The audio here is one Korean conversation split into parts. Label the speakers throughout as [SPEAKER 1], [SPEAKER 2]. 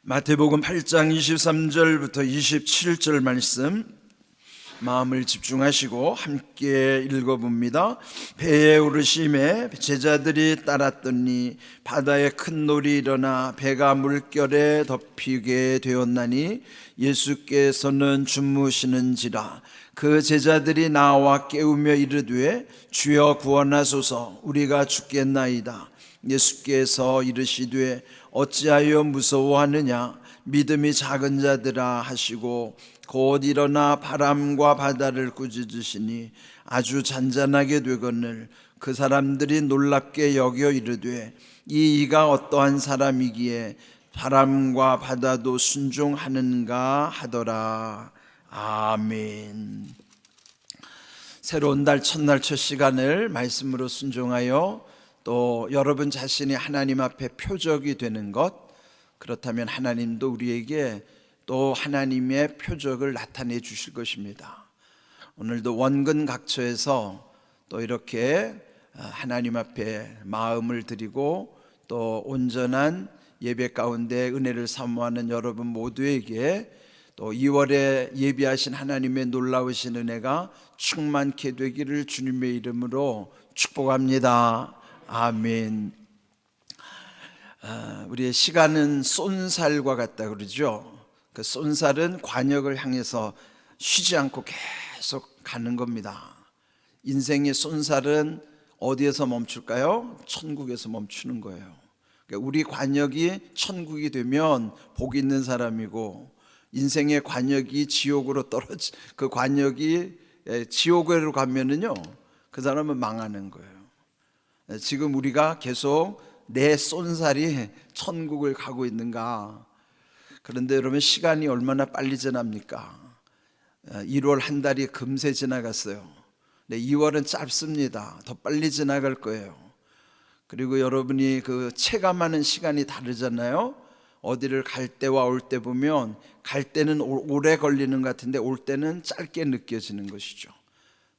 [SPEAKER 1] 마태복음 8장 23절부터 27절 말씀 마음을 집중하시고 함께 읽어봅니다. 배에 오르심에 제자들이 따랐더니 바다에 큰 놀이 일어나 배가 물결에 덮이게 되었나니 예수께서는 주무시는지라. 그 제자들이 나와 깨우며 이르되 주여 구원하소서, 우리가 죽겠나이다. 예수께서 이르시되 어찌하여 무서워하느냐, 믿음이 작은 자들아 하시고 곧 일어나 바람과 바다를 꾸짖으시니 아주 잔잔하게 되거늘 그 사람들이 놀랍게 여겨 이르되 이가 어떠한 사람이기에 바람과 바다도 순종하는가 하더라. 아멘. 새로운 달 첫날 첫 시간을 말씀으로 순종하여 또 여러분 자신이 하나님 앞에 표적이 되는 것, 그렇다면 하나님도 우리에게 또 하나님의 표적을 나타내 주실 것입니다. 오늘도 원근 각처에서 또 이렇게 하나님 앞에 마음을 드리고 또 온전한 예배 가운데 은혜를 사모하는 여러분 모두에게 또 2월에 예비하신 하나님의 놀라우신 은혜가 충만케 되기를 주님의 이름으로 축복합니다. 아멘. 우리의 시간은 쏜살과 같다 그러죠. 그 쏜살은 관역을 향해서 쉬지 않고 계속 가는 겁니다. 인생의 쏜살은 어디에서 멈출까요? 천국에서 멈추는 거예요. 그러니까 우리 관역이 천국이 되면 복 있는 사람이고, 인생의 관역이 지옥으로 그 관역이 지옥으로 가면은요, 그 사람은 망하는 거예요. 지금 우리가 계속 내 쏜살이 천국을 가고 있는가? 그런데 여러분, 시간이 얼마나 빨리 지납니까? 1월 한 달이 금세 지나갔어요. 2월은 짧습니다. 더 빨리 지나갈 거예요. 그리고 여러분이 그 체감하는 시간이 다르잖아요. 어디를 갈 때와 올 때 보면 갈 때는 오래 걸리는 것 같은데 올 때는 짧게 느껴지는 것이죠.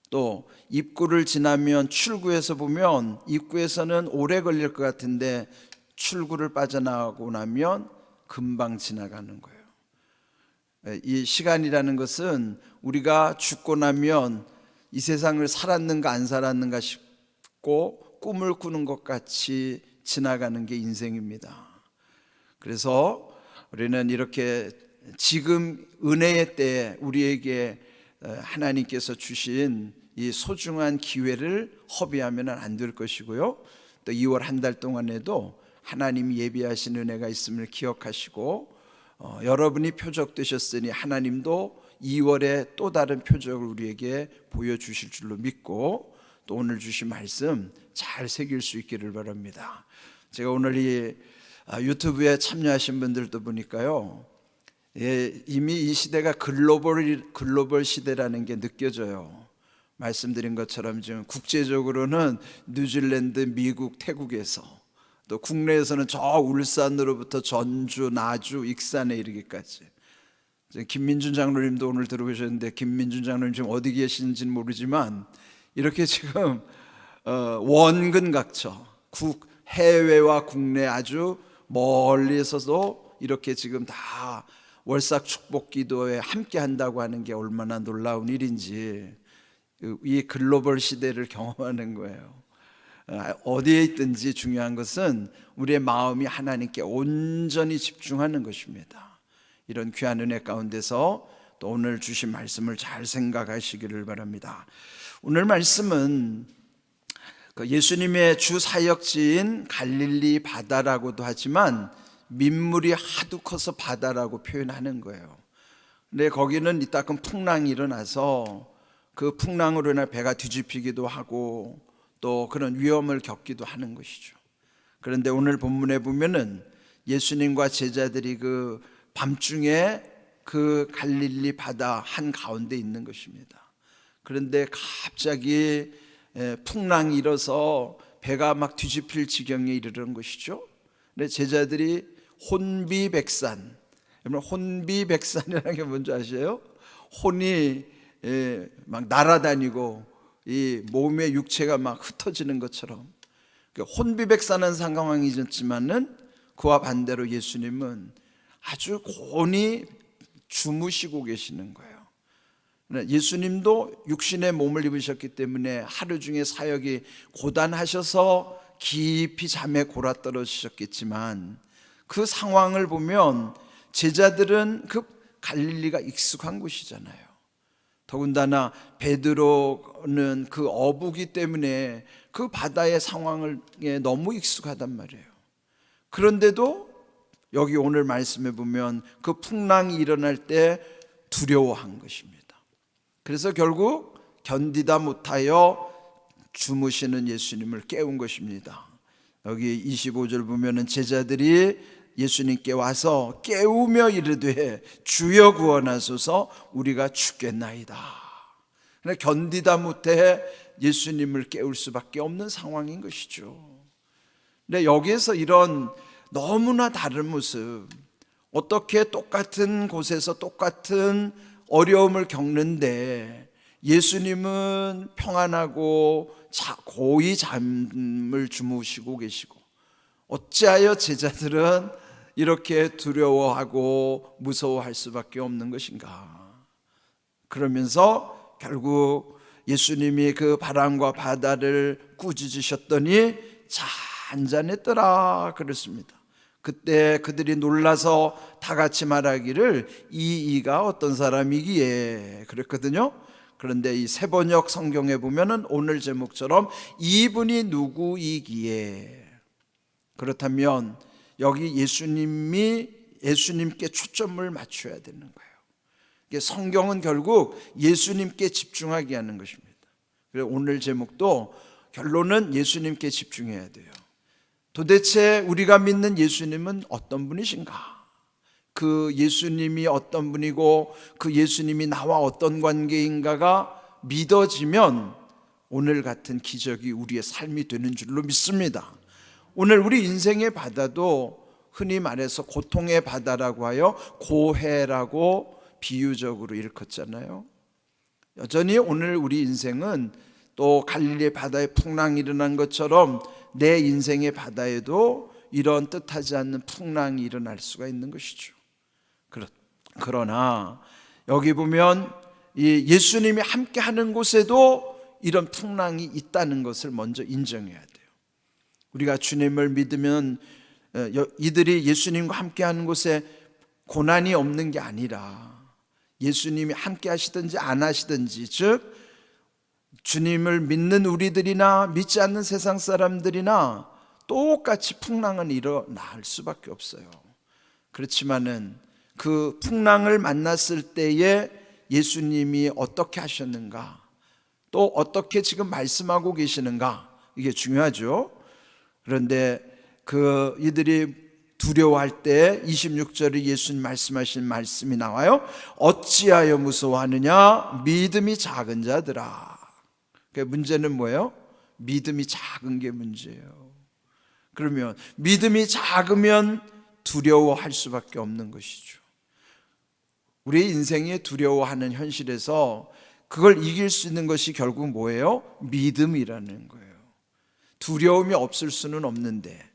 [SPEAKER 1] 또 입구를 지나면 출구에서 보면 입구에서는 오래 걸릴 것 같은데 출구를 빠져나가고 나면 금방 지나가는 거예요. 이 시간이라는 것은 우리가 죽고 나면 이 세상을 살았는가 안 살았는가 싶고 꿈을 꾸는 것 같이 지나가는 게 인생입니다. 그래서 우리는 이렇게 지금 은혜의 때에 우리에게 하나님께서 주신 이 소중한 기회를 허비하면 안 될 것이고요, 또 2월 한 달 동안에도 하나님이 예비하신 은혜가 있음을 기억하시고 여러분이 표적 되셨으니 하나님도 2월에 또 다른 표적을 우리에게 보여주실 줄로 믿고 또 오늘 주신 말씀 잘 새길 수 있기를 바랍니다. 제가 오늘 이 유튜브에 참여하신 분들도 보니까요, 이미 이 시대가 글로벌 시대라는 게 느껴져요. 말씀드린 것처럼 지금 국제적으로는 뉴질랜드, 미국, 태국에서, 또 국내에서는 저 울산으로부터 전주, 나주, 익산에 이르기까지. 김민준 장로님도 오늘 들어오셨는데 김민준 장로님 지금 어디 계신지는 모르지만 이렇게 지금 원근 각처, 해외와 국내 아주 멀리서도 이렇게 지금 다 월삭 축복 기도에 함께 한다고 하는 게 얼마나 놀라운 일인지, 이 글로벌 시대를 경험하는 거예요. 어디에 있든지 중요한 것은 우리의 마음이 하나님께 온전히 집중하는 것입니다. 이런 귀한 은혜 가운데서 또 오늘 주신 말씀을 잘 생각하시기를 바랍니다. 오늘 말씀은 예수님의 주 사역지인 갈릴리 바다라고도 하지만 민물이 하도 커서 바다라고 표현하는 거예요. 근데 거기는 이따금 풍랑이 일어나서 그 풍랑으로 인해 배가 뒤집히기도 하고 또 그런 위험을 겪기도 하는 것이죠. 그런데 오늘 본문에 보면은 예수님과 제자들이 그 밤중에 그 갈릴리 바다 한 가운데 있는 것입니다. 그런데 갑자기 풍랑이 일어서 배가 막 뒤집힐 지경에 이르는 것이죠. 근데 제자들이 혼비백산, 혼비백산이라는 게 뭔지 아세요? 혼이 막 날아다니고 이 몸의 육체가 막 흩어지는 것처럼 혼비백산한 상황이었지만은 그와 반대로 예수님은 아주 곤히 주무시고 계시는 거예요. 예수님도 육신의 몸을 입으셨기 때문에 하루 중에 사역이 고단하셔서 깊이 잠에 골아떨어지셨겠지만, 그 상황을 보면 제자들은 그 갈릴리가 익숙한 곳이잖아요. 더군다나 베드로는 그 어부기 때문에 그 바다의 상황에 너무 익숙하단 말이에요. 그런데도 여기 오늘 말씀에 보면 그 풍랑이 일어날 때 두려워한 것입니다. 그래서 결국 견디다 못하여 주무시는 예수님을 깨운 것입니다. 여기 25절 보면은 제자들이 예수님께 와서 깨우며 이르되 주여 구원하소서 우리가 죽겠나이다. 견디다 못해 예수님을 깨울 수밖에 없는 상황인 것이죠. 근데 여기에서 이런 너무나 다른 모습, 어떻게 똑같은 곳에서 똑같은 어려움을 겪는데 예수님은 평안하고 고이 잠을 주무시고 계시고, 어찌하여 제자들은 이렇게 두려워하고 무서워할 수밖에 없는 것인가? 그러면서 결국 예수님이 그 바람과 바다를 꾸짖으셨더니 잔잔했더라 그랬습니다. 그때 그들이 놀라서 다 같이 말하기를 이가 어떤 사람이기에 그랬거든요. 그런데 이 세번역 성경에 보면은 오늘 제목처럼 이분이 누구이기에, 그렇다면 여기 예수님께 초점을 맞춰야 되는 거예요. 성경은 결국 예수님께 집중하게 하는 것입니다. 그래서 오늘 제목도 결론은 예수님께 집중해야 돼요. 도대체 우리가 믿는 예수님은 어떤 분이신가? 그 예수님이 어떤 분이고 그 예수님이 나와 어떤 관계인가가 믿어지면 오늘 같은 기적이 우리의 삶이 되는 줄로 믿습니다. 오늘 우리 인생의 바다도 흔히 말해서 고통의 바다라고 하여 고해라고 비유적으로 일컫잖아요. 여전히 오늘 우리 인생은 또 갈릴리 바다에 풍랑이 일어난 것처럼 내 인생의 바다에도 이런 뜻하지 않는 풍랑이 일어날 수가 있는 것이죠. 그러나 여기 보면 예수님이 함께 하는 곳에도 이런 풍랑이 있다는 것을 먼저 인정해야 돼요. 우리가 주님을 믿으면 이들이 예수님과 함께 하는 곳에 고난이 없는 게 아니라 예수님이 함께 하시든지 안 하시든지, 즉 주님을 믿는 우리들이나 믿지 않는 세상 사람들이나 똑같이 풍랑은 일어날 수밖에 없어요. 그렇지만은 그 풍랑을 만났을 때에 예수님이 어떻게 하셨는가, 또 어떻게 지금 말씀하고 계시는가, 이게 중요하죠. 그런데 이들이 두려워할 때 26절에 예수님 말씀하신 말씀이 나와요. 어찌하여 무서워하느냐 믿음이 작은 자들아. 문제는 뭐예요? 믿음이 작은 게 문제예요. 그러면 믿음이 작으면 두려워할 수밖에 없는 것이죠. 우리의 인생에 두려워하는 현실에서 그걸 이길 수 있는 것이 결국 뭐예요? 믿음이라는 거예요. 두려움이 없을 수는 없는데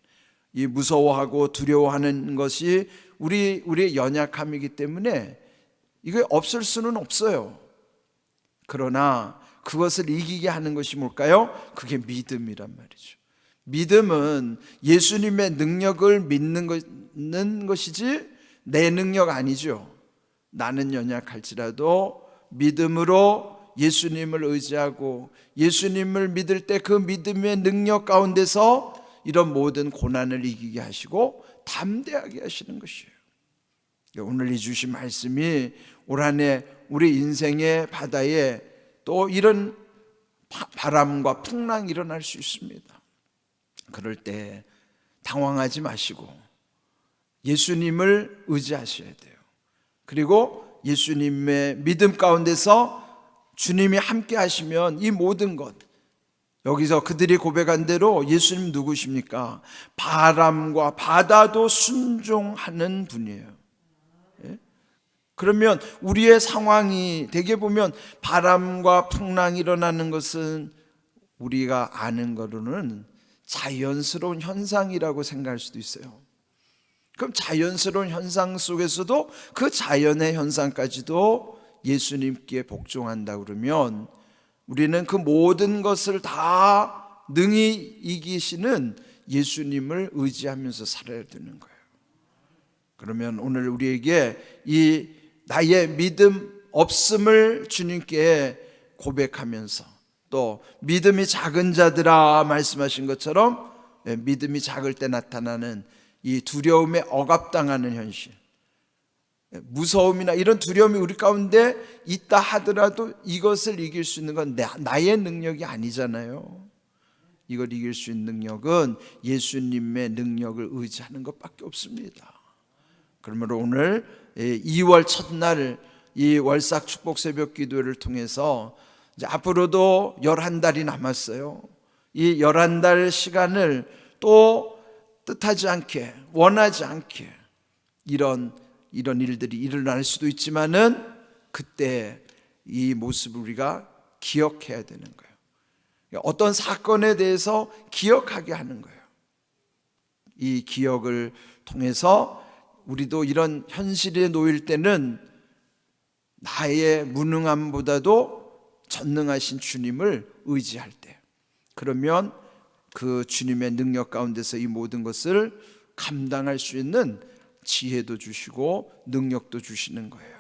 [SPEAKER 1] 이 무서워하고 두려워하는 것이 우리의 연약함이기 때문에 이게 없을 수는 없어요. 그러나 그것을 이기게 하는 것이 뭘까요? 그게 믿음이란 말이죠. 믿음은 예수님의 능력을 믿는 것이지 내 능력 아니죠. 나는 연약할지라도 믿음으로 예수님을 의지하고 예수님을 믿을 때 그 믿음의 능력 가운데서 이런 모든 고난을 이기게 하시고 담대하게 하시는 것이에요. 오늘 이 주신 말씀이 올 한 해 우리 인생의 바다에 또 이런 바람과 풍랑이 일어날 수 있습니다. 그럴 때 당황하지 마시고 예수님을 의지하셔야 돼요. 그리고 예수님의 믿음 가운데서 주님이 함께 하시면 이 모든 것, 여기서 그들이 고백한 대로 예수님 누구십니까? 바람과 바다도 순종하는 분이에요. 그러면 우리의 상황이 대개 보면 바람과 풍랑이 일어나는 것은 우리가 아는 거로는 자연스러운 현상이라고 생각할 수도 있어요. 그럼 자연스러운 현상 속에서도 그 자연의 현상까지도 예수님께 복종한다 그러면 우리는 그 모든 것을 다 능히 이기시는 예수님을 의지하면서 살아야 되는 거예요. 그러면 오늘 우리에게 이 나의 믿음 없음을 주님께 고백하면서 또 믿음이 작은 자들아 말씀하신 것처럼 믿음이 작을 때 나타나는 이 두려움에 억압당하는 현실, 무서움이나 이런 두려움이 우리 가운데 있다 하더라도 이것을 이길 수 있는 건 나의 능력이 아니잖아요. 이걸 이길 수 있는 능력은 예수님의 능력을 의지하는 것밖에 없습니다. 그러므로 오늘 2월 첫날 이 월삭 축복 새벽 기도를 통해서 이제 앞으로도 11달이 남았어요. 이 11달 시간을 또 뜻하지 않게, 원하지 않게 이런 일들이 일어날 수도 있지만은 그때 이 모습을 우리가 기억해야 되는 거예요. 어떤 사건에 대해서 기억하게 하는 거예요. 이 기억을 통해서 우리도 이런 현실에 놓일 때는 나의 무능함보다도 전능하신 주님을 의지할 때, 그러면 그 주님의 능력 가운데서 이 모든 것을 감당할 수 있는 지혜도 주시고 능력도 주시는 거예요.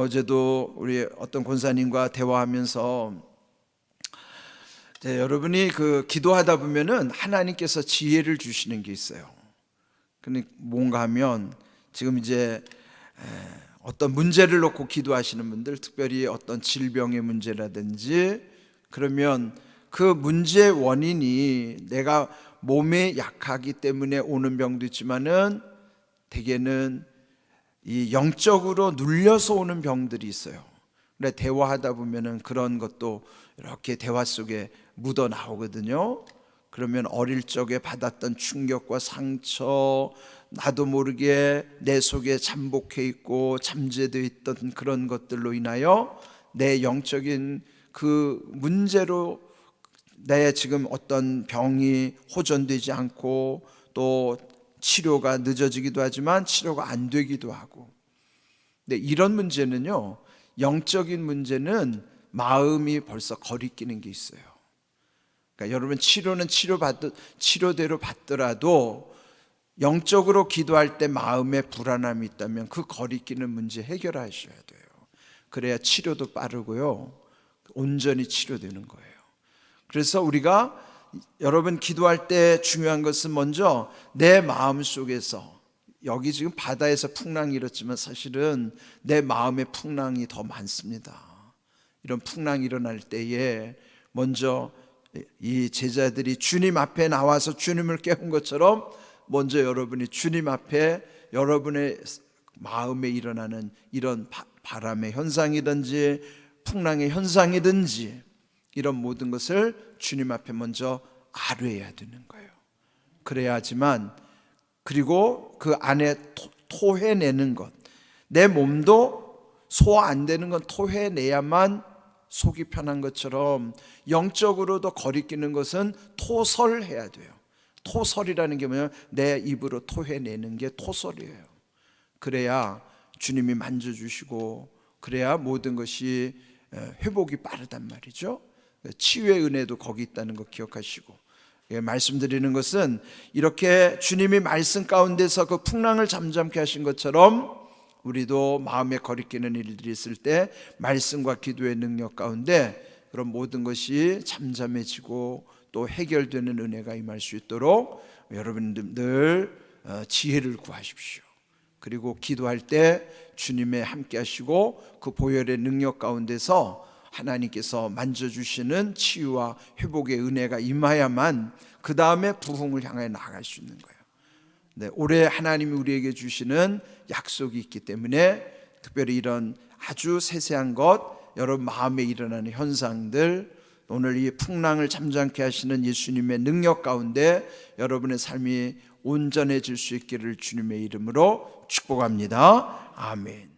[SPEAKER 1] 어제도 우리 어떤 권사님과 대화하면서 여러분이 그 기도하다 보면은 하나님께서 지혜를 주시는 게 있어요. 근데 뭔가 하면 지금 이제 어떤 문제를 놓고 기도하시는 분들, 특별히 어떤 질병의 문제라든지, 그러면 그 문제의 원인이 내가 몸에 약하기 때문에 오는 병도 있지만은 대개는 이 영적으로 눌려서 오는 병들이 있어요. 근데 대화하다 보면은 그런 것도 이렇게 대화 속에 묻어 나오거든요. 그러면 어릴 적에 받았던 충격과 상처, 나도 모르게 내 속에 잠복해 있고 잠재되어 있던 그런 것들로 인하여 내 영적인 그 문제로 내 지금 어떤 병이 호전되지 않고 또 치료가 늦어지기도 하지만 치료가 안 되기도 하고, 근데 이런 문제는요, 영적인 문제는 마음이 벌써 거리끼는 게 있어요. 그러니까 여러분 치료는 치료대로 받더라도 영적으로 기도할 때 마음에 불안함이 있다면 그 거리끼는 문제 해결하셔야 돼요. 그래야 치료도 빠르고요, 온전히 치료되는 거예요. 그래서 우리가 여러분 기도할 때 중요한 것은 먼저 내 마음 속에서, 여기 지금 바다에서 풍랑이 일었지만 사실은 내 마음의 풍랑이 더 많습니다. 이런 풍랑이 일어날 때에 먼저 이 제자들이 주님 앞에 나와서 주님을 깨운 것처럼 먼저 여러분이 주님 앞에 여러분의 마음에 일어나는 이런 바람의 현상이든지 풍랑의 현상이든지 이런 모든 것을 주님 앞에 먼저 아뢰야 되는 거예요. 그래야지만, 그리고 그 안에 토해내는 것, 내 몸도 소화 안 되는 건 토해내야만 속이 편한 것처럼 영적으로도 거리끼는 것은 토설해야 돼요. 토설이라는 게 뭐냐면 내 입으로 토해내는 게 토설이에요. 그래야 주님이 만져주시고 그래야 모든 것이 회복이 빠르단 말이죠. 치유의 은혜도 거기 있다는 거 기억하시고, 말씀드리는 것은 이렇게 주님이 말씀 가운데서 그 풍랑을 잠잠케 하신 것처럼 우리도 마음에 거리끼는 일들이 있을 때 말씀과 기도의 능력 가운데 그런 모든 것이 잠잠해지고 또 해결되는 은혜가 임할 수 있도록 여러분들 늘 지혜를 구하십시오. 그리고 기도할 때 주님의 함께 하시고 그 보혈의 능력 가운데서 하나님께서 만져주시는 치유와 회복의 은혜가 임하야만 그 다음에 부흥을 향해 나아갈 수 있는 거예요. 네, 올해 하나님이 우리에게 주시는 약속이 있기 때문에 특별히 이런 아주 세세한 것, 여러분 마음에 일어나는 현상들, 오늘 이 풍랑을 잠잠케 하시는 예수님의 능력 가운데 여러분의 삶이 온전해질 수 있기를 주님의 이름으로 축복합니다. 아멘.